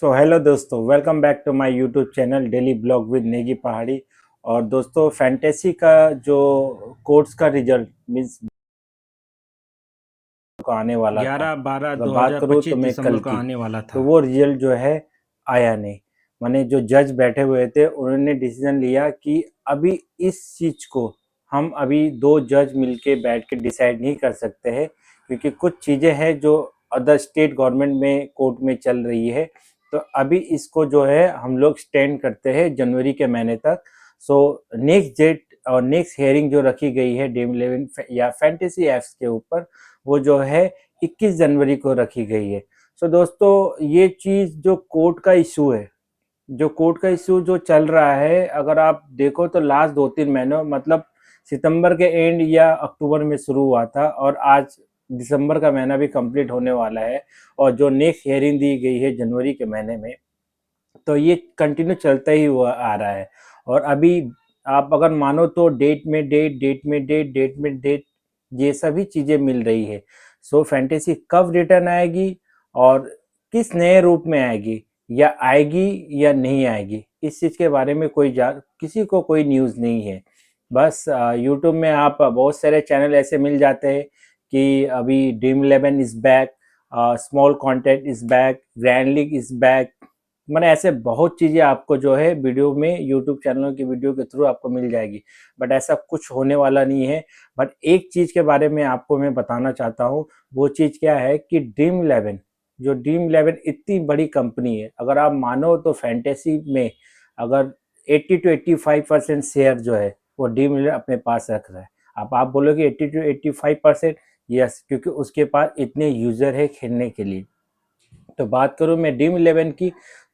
सो hello दोस्तों, welcome back to my YouTube channel daily blog with Negi Pahadi. और दोस्तों, fantasy का जो कोर्स का रिजल्ट मीन्स को आने वाला था, 11 12 अगर बात करूँ तो 2025 मैं कल दिसंबर को की, आने वाला तो था। वो रिजल्ट जो है आया नहीं। माने जो जज बैठे हुए थे उन्होंने डिसीजन लिया कि अभी इस चीज़ को हम अभी दो जज मिलके बैठ के डिसाइड नहीं कर सकते हैं, क्योंकि कुछ चीज़ें हैं जो अदर स्टेट गवर्नमेंट में कोर्ट में चल रही है। तो अभी इसको जो है हम लोग स्टैंड करते हैं जनवरी के महीने तक। सो नेक्स्ट डेट और नेक्स्ट हेयरिंग जो रखी गई है ड्रीम इलेवन या फैंटेसी एप्स के ऊपर, वो जो है 21 जनवरी को रखी गई है। सो दोस्तों, ये चीज़ जो कोर्ट का इशू है, जो कोर्ट का इशू जो चल रहा है, अगर आप देखो तो लास्ट 2-3 महीनों मतलब सितंबर के एंड या अक्टूबर में शुरू हुआ था और आज दिसंबर का महीना भी कंप्लीट होने वाला है। और जो नेक्स्ट हियरिंग दी गई है जनवरी के महीने में, तो ये कंटिन्यू चलता ही हुआ आ रहा है। और अभी आप अगर मानो तो डेट में डेट, डेट में डेट, डेट में डेट, ये सभी चीज़ें मिल रही है। सो फैंटेसी कब रिटर्न आएगी और किस नए रूप में आएगी, या आएगी या नहीं आएगी, इस चीज़ के बारे में किसी को कोई न्यूज़ नहीं है। बस यूट्यूब में आप बहुत सारे चैनल ऐसे मिल जाते हैं कि अभी dream eleven is back, small content is back, grand league is back. मैंने ऐसे बहुत चीज़ें आपको जो है वीडियो में यूट्यूब चैनलों की वीडियो के थ्रू आपको मिल जाएगी, बट ऐसा कुछ होने वाला नहीं है। बट एक चीज़ के बारे में आपको मैं बताना चाहता हूँ, वो चीज़ क्या है कि ड्रीम इलेवन, जो ड्रीम इलेवन इतनी बड़ी कंपनी है, अगर आप मानो तो फैंटेसी में अगर 80 to 85% शेयर जो है वो ड्रीम इलेवन अपने पास रख रहा है। अब आप बोलोगे 80 to 85%, यस, क्योंकि उसके पास इतने यूज़र है खेलने के लिए। तो बात करूँ मैं ड्रीम इलेवन की,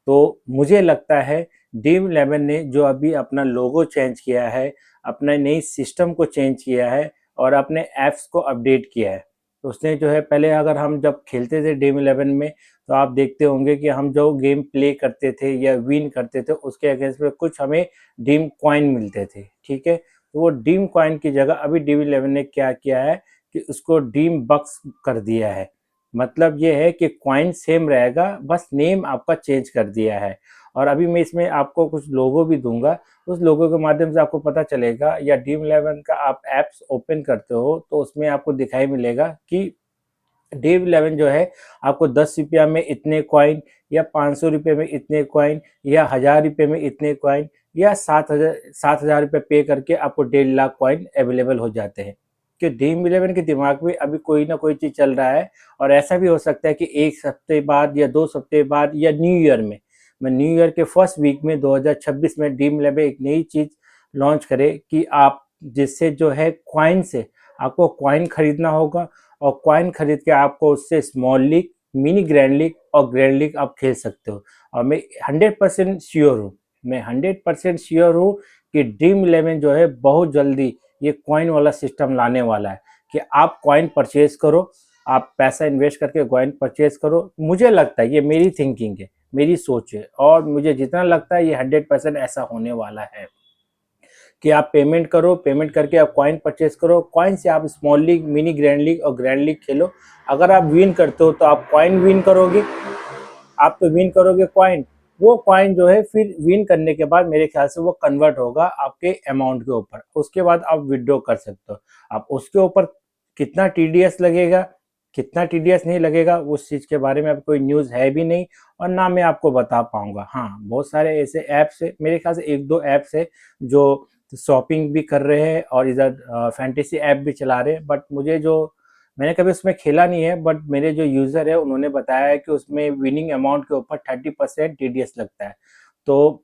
तो मुझे लगता है ड्रीम इलेवन ने जो अभी अपना लोगो चेंज किया है, अपना नई सिस्टम को चेंज किया है और अपने ऐप्स को अपडेट किया है। तो उसने जो है, पहले अगर हम जब खेलते थे ड्रीम इलेवन में, तो आप देखते होंगे कि हम जो गेम प्ले करते थे या विन करते थे उसके अगेंस्ट में कुछ हमें ड्रीम कॉइन मिलते थे, ठीक है। तो वो ड्रीम कॉइन की जगह अभी ड्रीम इलेवन ने क्या किया है कि उसको ड्रीम बक्स कर दिया है। मतलब ये है कि कॉइन सेम रहेगा, बस नेम आपका चेंज कर दिया है। और अभी मैं इसमें आपको कुछ लोगो भी दूंगा, उस लोगो के माध्यम से आपको पता चलेगा, या ड्रीम इलेवन का आप ऐप्स ओपन करते हो तो उसमें आपको दिखाई मिलेगा कि ड्रीम इलेवन जो है आपको 10 रुपया में इतने कॉइन, या 500 रुपये में इतने कॉइन, या 1000 रुपये में इतने कॉइन, या 7,000 रुपये पे करके आपको 1.5 लाख कॉइन अवेलेबल हो जाते हैं। कि ड्रीम इलेवन के दिमाग में अभी कोई ना कोई चीज़ चल रहा है। और ऐसा भी हो सकता है कि एक हफ्ते बाद या 2 हफ्ते बाद या न्यू ईयर में, मैं न्यू ईयर के फर्स्ट वीक में 2026 में ड्रीम इलेवन एक नई चीज़ लॉन्च करे कि आप जिससे जो है कॉइन से आपको कॉइन खरीदना होगा, और कॉइन खरीद के आपको उससे small league, mini grand league और ग्रैंड लीग आप खेल सकते हो। और मैं 100% श्योर हूँ, मैं 100% श्योर हूँ कि ड्रीम इलेवन जो है बहुत जल्दी ये कॉइन वाला सिस्टम लाने वाला है कि आप कॉइन परचेज करो, आप पैसा इन्वेस्ट करके कॉइन परचेज करो। मुझे लगता है, ये मेरी थिंकिंग है, मेरी सोच है, और मुझे जितना लगता है ये 100% ऐसा होने वाला है कि आप पेमेंट करो, पेमेंट करके आप कॉइन परचेज करो, कॉइन से आप small league, mini grand league और ग्रैंड लीग खेलो। अगर आप विन करते हो तो आप कॉइन विन करोगे, आप तो विन करोगे कॉइन। वो कॉइन जो है फिर विन करने के बाद मेरे ख्याल से वो कन्वर्ट होगा आपके अमाउंट के ऊपर, उसके बाद आप विड्रॉ कर सकते हो। आप उसके ऊपर कितना टीडीएस लगेगा, कितना टीडीएस नहीं लगेगा, उस चीज़ के बारे में अब कोई न्यूज़ है भी नहीं, और ना मैं आपको बता पाऊंगा। हाँ, बहुत सारे ऐसे ऐप्स है, मेरे ख्याल से एक दो ऐप्स है जो शॉपिंग भी कर रहे हैं और इधर फैंटेसी ऐप भी चला रहे हैं। बट मुझे जो, मैंने कभी उसमें खेला नहीं है, बट मेरे जो यूज़र है उन्होंने बताया है कि उसमें विनिंग अमाउंट के ऊपर 30% टीडीएस लगता है। तो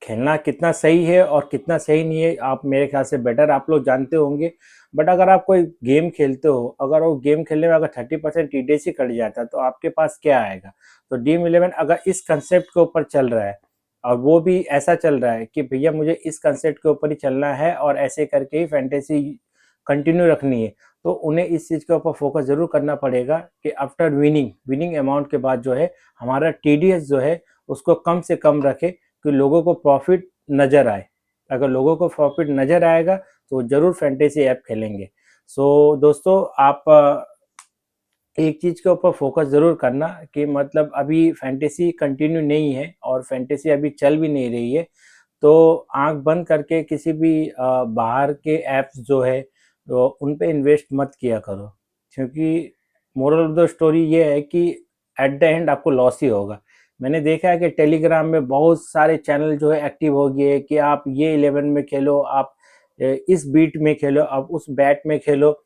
खेलना कितना सही है और कितना सही नहीं है, आप मेरे ख्याल से बेटर आप लोग जानते होंगे। बट अगर आप कोई गेम खेलते हो, अगर वो गेम खेलने में अगर 30% टीडीएस ही कट जाता है तो आपके पास क्या आएगा। तो ड्रीम इलेवन अगर इस कंसेप्ट के ऊपर चल रहा है, और वो भी ऐसा चल रहा है कि भैया मुझे इस कंसेप्ट के ऊपर ही चलना है और ऐसे करके ही फैंटेसी कंटिन्यू रखनी है, तो उन्हें इस चीज़ के ऊपर फोकस ज़रूर करना पड़ेगा कि आफ्टर विनिंग, विनिंग अमाउंट के बाद जो है हमारा टीडीएस जो है उसको कम से कम रखे, कि लोगों को प्रॉफिट नज़र आए। अगर लोगों को प्रॉफिट नज़र आएगा तो ज़रूर फैंटेसी ऐप खेलेंगे। सो दोस्तों, आप एक चीज़ के ऊपर फोकस ज़रूर करना कि मतलब अभी फैंटेसी कंटिन्यू नहीं है और फैंटेसी अभी चल भी नहीं रही है, तो आँख बंद करके किसी भी बाहर के ऐप्स जो है तो उन पे इन्वेस्ट मत किया करो, क्योंकि मोरल ऑफ द स्टोरी ये है कि एट द एंड आपको लॉस ही होगा। मैंने देखा है कि टेलीग्राम में बहुत सारे चैनल जो है एक्टिव हो गए कि आप ये 11 में खेलो, आप इस बीट में खेलो, आप उस बैट में खेलो।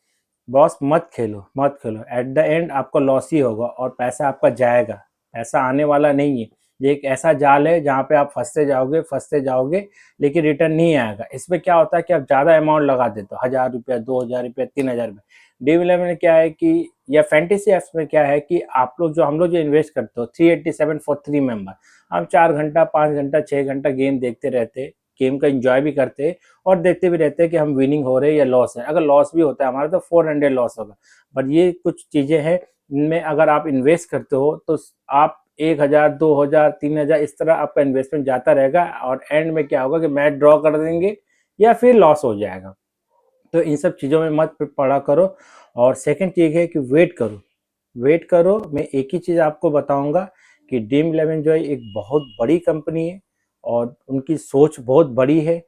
बॉस मत खेलो, मत खेलो, एट द एंड आपको लॉस ही होगा और पैसा आपका जाएगा, पैसा आने वाला नहीं है। ये एक ऐसा जाल है जहाँ पे आप फंसते जाओगे लेकिन रिटर्न नहीं आएगा। इसमें क्या होता है कि आप ज़्यादा अमाउंट लगा देते हो, 1000 रुपया, 2000 रुपया, 3000 रुपया। ड्रीम इलेवन में क्या है कि या फैंटेसी एप्स में क्या है कि आप लोग जो हम लोग जो इन्वेस्ट करते हो 387 फॉर 3 मेंबर, हम 4 घंटा 5 घंटा 6 घंटा गेम देखते रहते, गेम का इंजॉय भी करते और देखते भी रहते हैं कि हम विनिंग हो रहे हैं या लॉस है। अगर लॉस भी होता है हमारा तो 400 लॉस होगा। बट ये कुछ चीज़ें हैं इनमें अगर आप इन्वेस्ट करते हो तो आप 1000 2000 3000 इस तरह आपका इन्वेस्टमेंट जाता रहेगा और एंड में क्या होगा कि मैच ड्रॉ कर देंगे या फिर लॉस हो जाएगा। तो इन सब चीज़ों में मत पड़ा करो। और सेकंड चीज़ है कि वेट करो, वेट करो। मैं एक ही चीज़ आपको बताऊंगा कि ड्रीम इलेवन जो है एक बहुत बड़ी कंपनी है और उनकी सोच बहुत बड़ी है।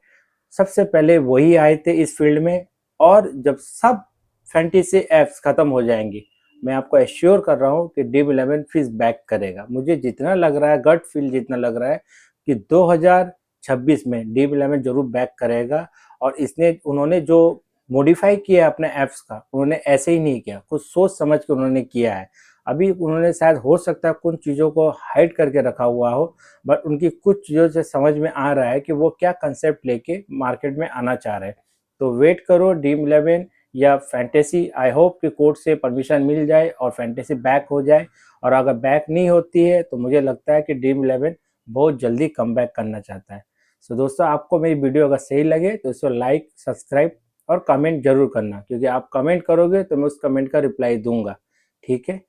सबसे पहले वही आए थे इस फील्ड में और जब सब फैंटेसी ऐप्स खत्म हो जाएंगे, मैं आपको एश्योर कर रहा हूँ कि ड्रीम इलेवन फिर बैक करेगा। मुझे जितना लग रहा है, गट फील जितना लग रहा है कि 2026 में ड्रीम इलेवन जरूर बैक करेगा। और इसने उन्होंने जो मॉडिफाई किया अपने ऐप्स का, उन्होंने ऐसे ही नहीं किया, कुछ सोच समझ के उन्होंने किया है। अभी उन्होंने शायद हो सकता है कुछ चीज़ों को हाइड करके रखा हुआ हो, बट उनकी कुछ चीज़ों से समझ में आ रहा है कि वो क्या कंसेप्ट लेके मार्केट में आना चाह रहे हैं। तो वेट करो ड्रीम इलेवन या फैंटेसी। आई होप कि कोर्ट से परमिशन मिल जाए और फैंटेसी बैक हो जाए। और अगर बैक नहीं होती है तो मुझे लगता है कि ड्रीम इलेवन बहुत जल्दी कम बैक करना चाहता है। सो दोस्तों, आपको मेरी वीडियो अगर सही लगे तो इसको लाइक, सब्सक्राइब और कमेंट जरूर करना, क्योंकि आप कमेंट करोगे तो मैं उस कमेंट का रिप्लाई दूंगा। ठीक है।